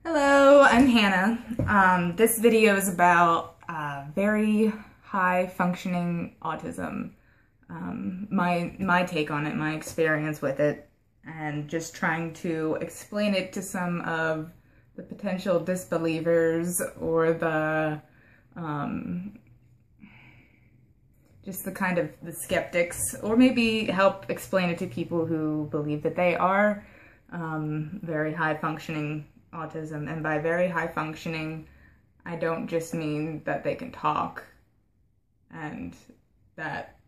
Hello, I'm Hannah. This video is about very high functioning autism, my take on it, my experience with it, and just trying to explain it to some of the potential disbelievers or the just the kind of the skeptics, or maybe help explain it to people who believe that they are very high functioning autism. And by very high functioning, I don't just mean that they can talk and that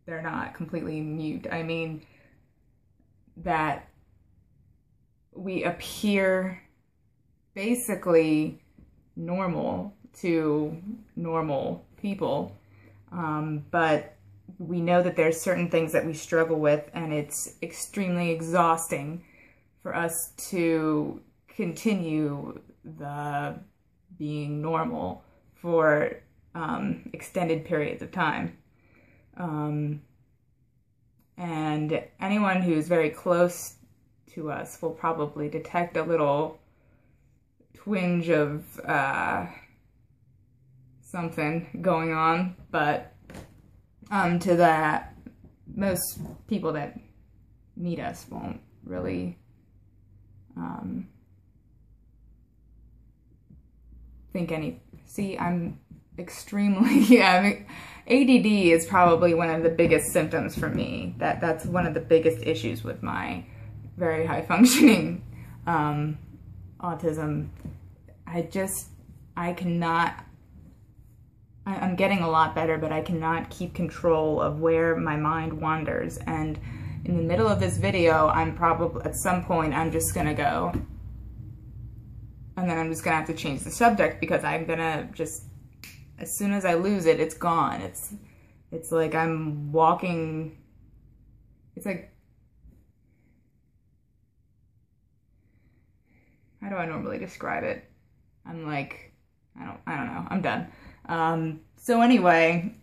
they're not completely mute. I mean that we appear basically normal to normal people, but we know that there's certain things that we struggle with, and it's extremely exhausting for us to continue the being normal for extended periods of time. And anyone who's very close to us will probably detect a little twinge of something going on, but to that, most people that meet us won't really think any. See, I'm extremely, yeah, ADD is probably one of the biggest symptoms for me. That's one of the biggest issues with my very high functioning autism. I cannot, I'm getting a lot better, but I cannot keep control of where my mind wanders. And in the middle of this video, I'm probably, at some point, I'm just gonna go, and then I'm just gonna have to change the subject, because I'm gonna just, as soon as I lose it, it's gone. It's like I'm walking, it's like, how do I normally describe it? I'm like, I don't know, I'm done. So anyway,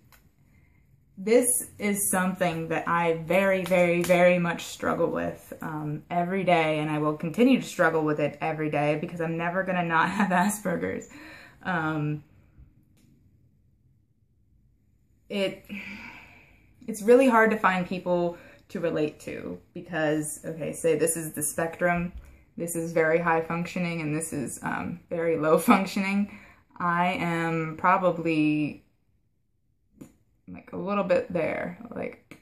this is something that I very, very, very much struggle with every day, and I will continue to struggle with it every day, because I'm never gonna not have Asperger's. It's really hard to find people to relate to, because, okay, say this is the spectrum, this is very high functioning, and this is very low functioning. I am probably like a little bit there, like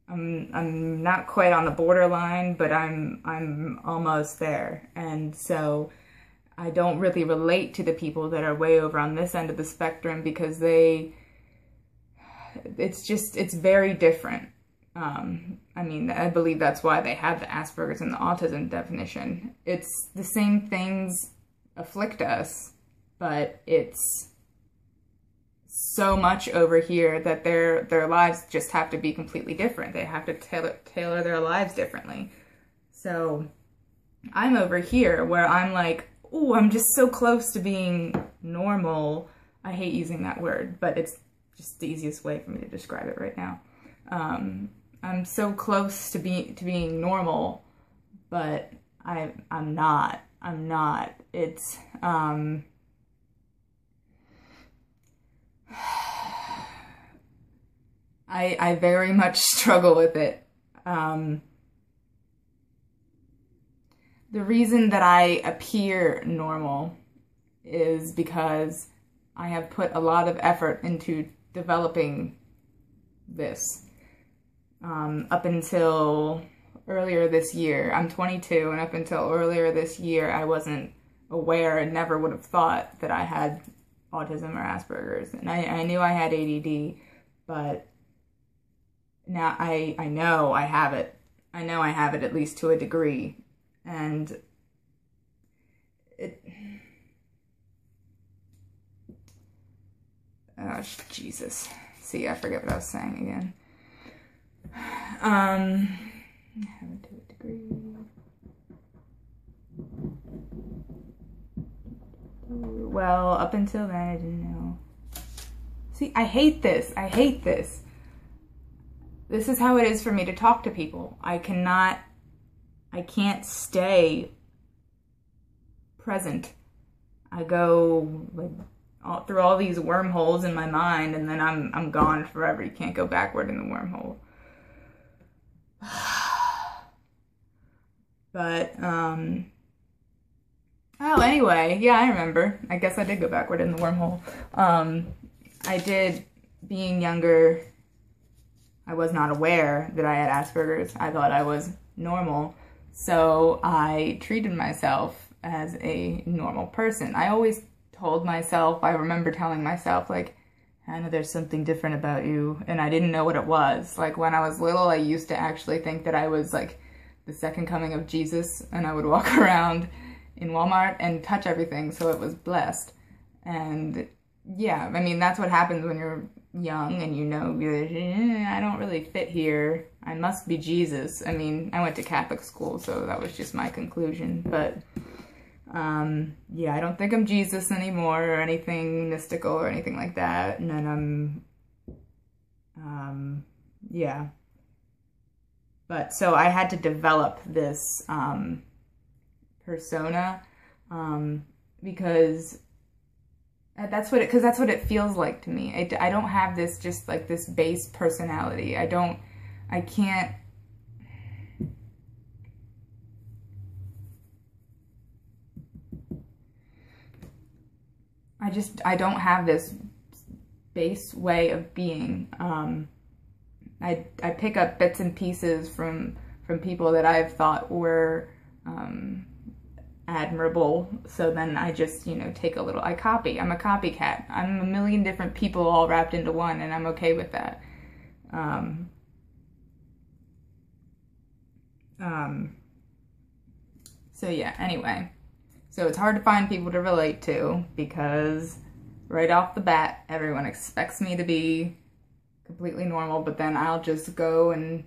I'm not quite on the borderline, but I'm almost there. And so I don't really relate to the people that are way over on this end of the spectrum, because it's very different. I mean, I believe that's why they have the Asperger's in the autism definition. It's the same things afflict us, but it's so much over here that their lives just have to be completely different. They have to tailor their lives differently. So I'm over here where I'm like, oh, I'm just so close to being normal. I hate using that word, but it's just the easiest way for me to describe it right now. I'm so close to being normal, but I'm not. It's I very much struggle with it. The reason that I appear normal is because I have put a lot of effort into developing this. Up until earlier this year, I'm 22, and up until earlier this year, I wasn't aware and never would have thought that I had autism or Asperger's. And I knew I had ADD, but now I know I have it. I know I have it, at least to a degree. And oh, Jesus. See, I forget what I was saying again. I have it to a degree. Well, up until then, I didn't know. See, I hate this. I hate this. This is how it is for me to talk to people. I can't stay present. I go like through all these wormholes in my mind, and then I'm gone forever. You can't go backward in the wormhole. But oh, anyway, yeah, I remember. I guess I did go backward in the wormhole. I did, being younger, I was not aware that I had Asperger's. I thought I was normal. So I treated myself as a normal person. I always told myself, I remember telling myself, like, Hannah, there's something different about you. And I didn't know what it was. Like, when I was little, I used to actually think that I was, like, the second coming of Jesus. And I would walk around in Walmart and touch everything, so it was blessed. And, yeah, I mean, that's what happens when you're young and you know, I don't really fit here. I must be Jesus. I mean, I went to Catholic school, so that was just my conclusion. But, yeah, I don't think I'm Jesus anymore or anything mystical or anything like that. And then yeah. But, so I had to develop this, persona, because that's what it feels like to me. I don't have this, just like this base personality. I can't, I don't have this base way of being. I pick up bits and pieces from people that I've thought were, admirable, so then I just, you know, take a little, I copy. I'm a copycat. I'm a million different people all wrapped into one, and I'm okay with that. So yeah, anyway. So it's hard to find people to relate to, because right off the bat, everyone expects me to be completely normal, but then I'll just go and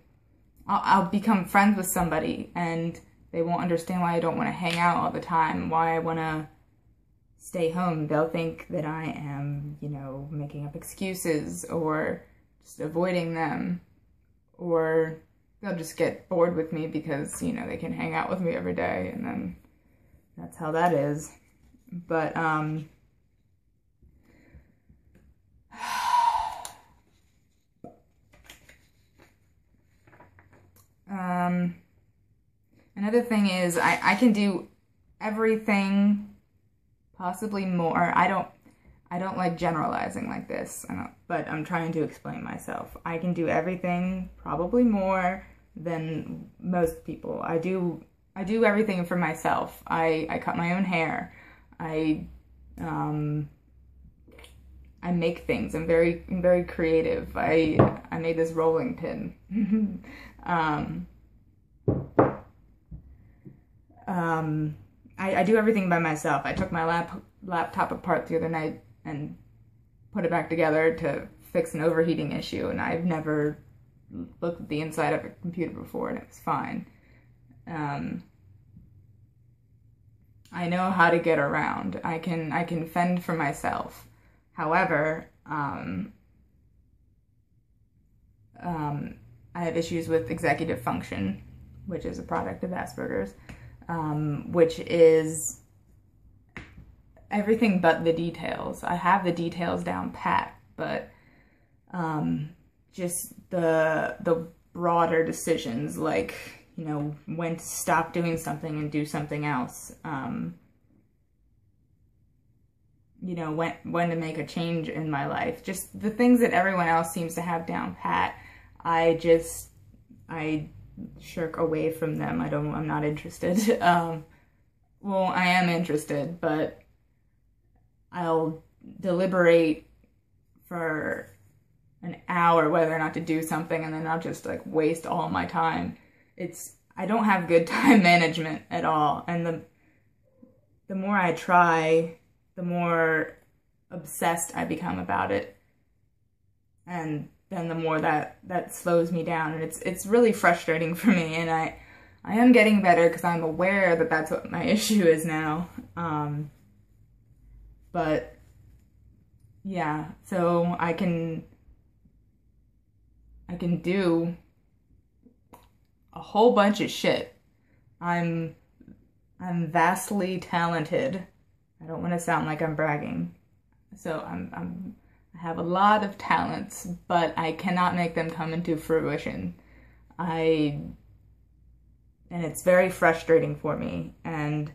I'll become friends with somebody, and they won't understand why I don't want to hang out all the time, why I want to stay home. They'll think that I am, you know, making up excuses or just avoiding them, or they'll just get bored with me because, you know, they can hang out with me every day, and then that's how that is. But, another thing is I can do everything, possibly more. I don't like generalizing like this, but I'm trying to explain myself. I can do everything, probably more than most people. I do everything for myself. I cut my own hair. I make things. I'm very creative. I made this rolling pin. I do everything by myself. I took my laptop apart the other night and put it back together to fix an overheating issue, and I've never looked at the inside of a computer before, and it was fine. I know how to get around. I can fend for myself. However, I have issues with executive function, which is a product of Asperger's, which is everything but the details. I have the details down pat, but just the broader decisions, like, you know, when to stop doing something and do something else. You know, when to make a change in my life. Just the things that everyone else seems to have down pat. I shirk away from them. I'm not interested. Well, I am interested, but I'll deliberate for an hour whether or not to do something, and then I'll just like waste all my time. I don't have good time management at all, and the more I try, the more obsessed I become about it, and then the more that slows me down, and it's really frustrating for me. And I am getting better because I'm aware that that's what my issue is now. But yeah, so I can do a whole bunch of shit. I'm I'm vastly talented. I don't want to sound like I'm bragging. So I have a lot of talents, but I cannot make them come into fruition. And it's very frustrating for me. And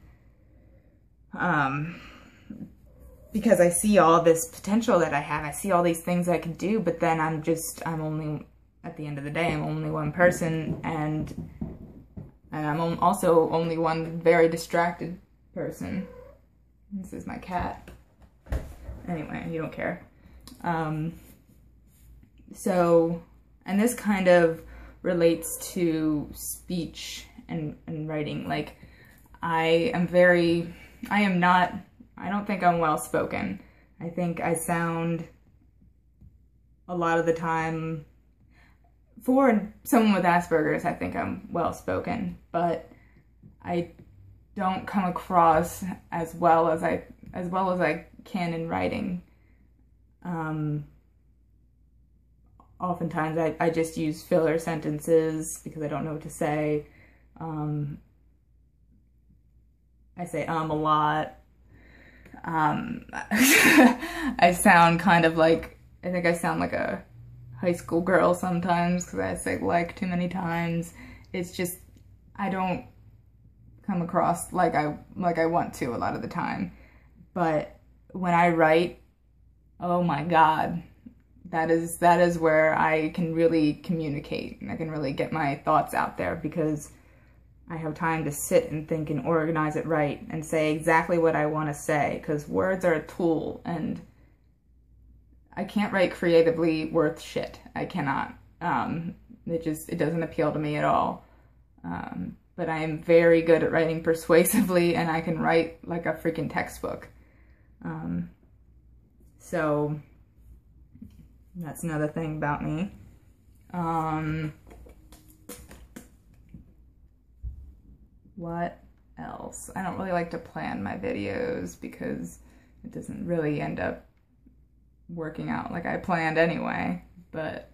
because I see all this potential that I have, I see all these things I can do, but then I'm only, at the end of the day, I'm only one person, and I'm also only one very distracted person. This is my cat. Anyway, you don't care. So, and this kind of relates to speech and writing. Like, I don't think I'm well-spoken. I think I sound, a lot of the time, for someone with Asperger's, I think I'm well-spoken, but I don't come across as well as I can in writing. Oftentimes I just use filler sentences because I don't know what to say. I say a lot. I sound kind of like, I think I sound like a high school girl sometimes because I say like too many times. It's just, I don't come across like I want to a lot of the time. But when I write, oh my God, that is where I can really communicate and I can really get my thoughts out there, because I have time to sit and think and organize it right and say exactly what I want to say, because words are a tool, and I can't write creatively worth shit. I cannot. It doesn't appeal to me at all. But I am very good at writing persuasively, and I can write like a freaking textbook. So that's another thing about me. What else? I don't really like to plan my videos because it doesn't really end up working out like I planned anyway, but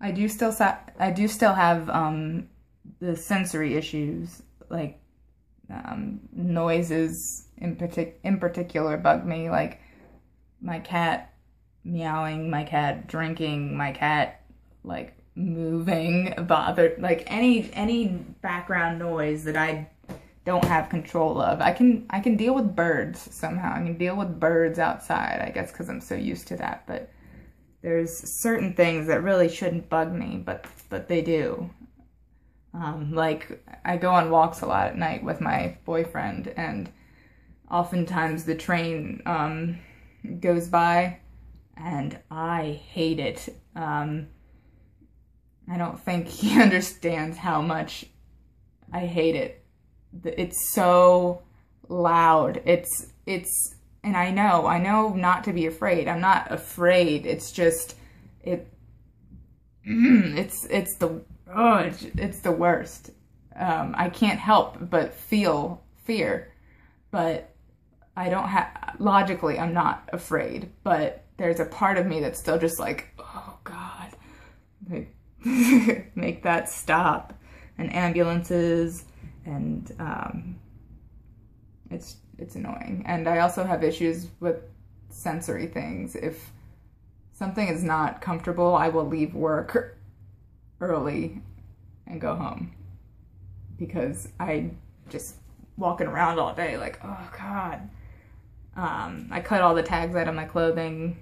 I do still have the sensory issues, like noises in particular bug me, like my cat meowing, my cat drinking, my cat like moving, like any background noise that I don't have control of. I can deal with birds somehow. I can deal with birds outside, I guess, because I'm so used to that. But there's certain things that really shouldn't bug me, but they do. Like I go on walks a lot at night with my boyfriend, and oftentimes the train goes by, and I hate it. I don't think he understands how much I hate it. It's so loud. And I know not to be afraid. I'm not afraid. It's just, it's the worst. I can't help but feel fear, but I don't logically, I'm not afraid, but there's a part of me that's still just like, oh God, like, make that stop. And ambulances, and it's annoying. And I also have issues with sensory things. If something is not comfortable, I will leave work early and go home, because I just walking around all day like, oh God. I cut all the tags out of my clothing.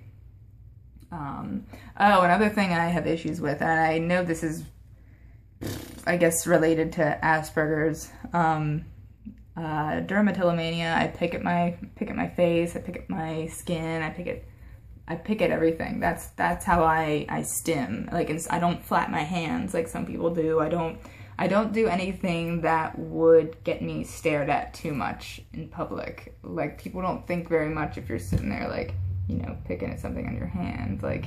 Another thing I have issues with, and I know this is, I guess, related to Asperger's, dermatillomania. I pick at my face, I pick at my skin, I pick at everything. That's how I stim. Like, I don't flap my hands like some people do. I don't do anything that would get me stared at too much in public. Like, people don't think very much if you're sitting there, like, you know, picking at something on your hand, like,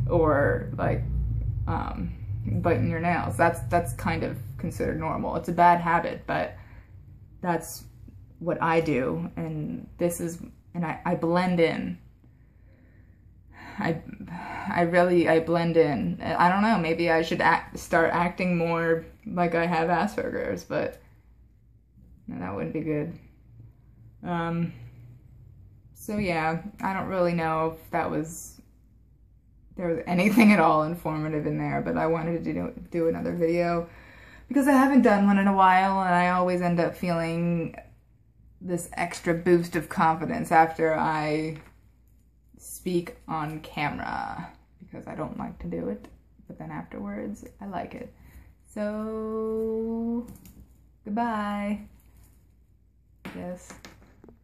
or like biting your nails. That's kind of considered normal. It's a bad habit, but that's what I do, and I blend in. I I blend in. I don't know, maybe I should start acting more like I have Asperger's, but no, that wouldn't be good. So yeah, I don't really know if there was anything at all informative in there, but I wanted to do another video because I haven't done one in a while, and I always end up feeling this extra boost of confidence after I speak on camera, because I don't like to do it, but then afterwards I like it. So goodbye. Yes.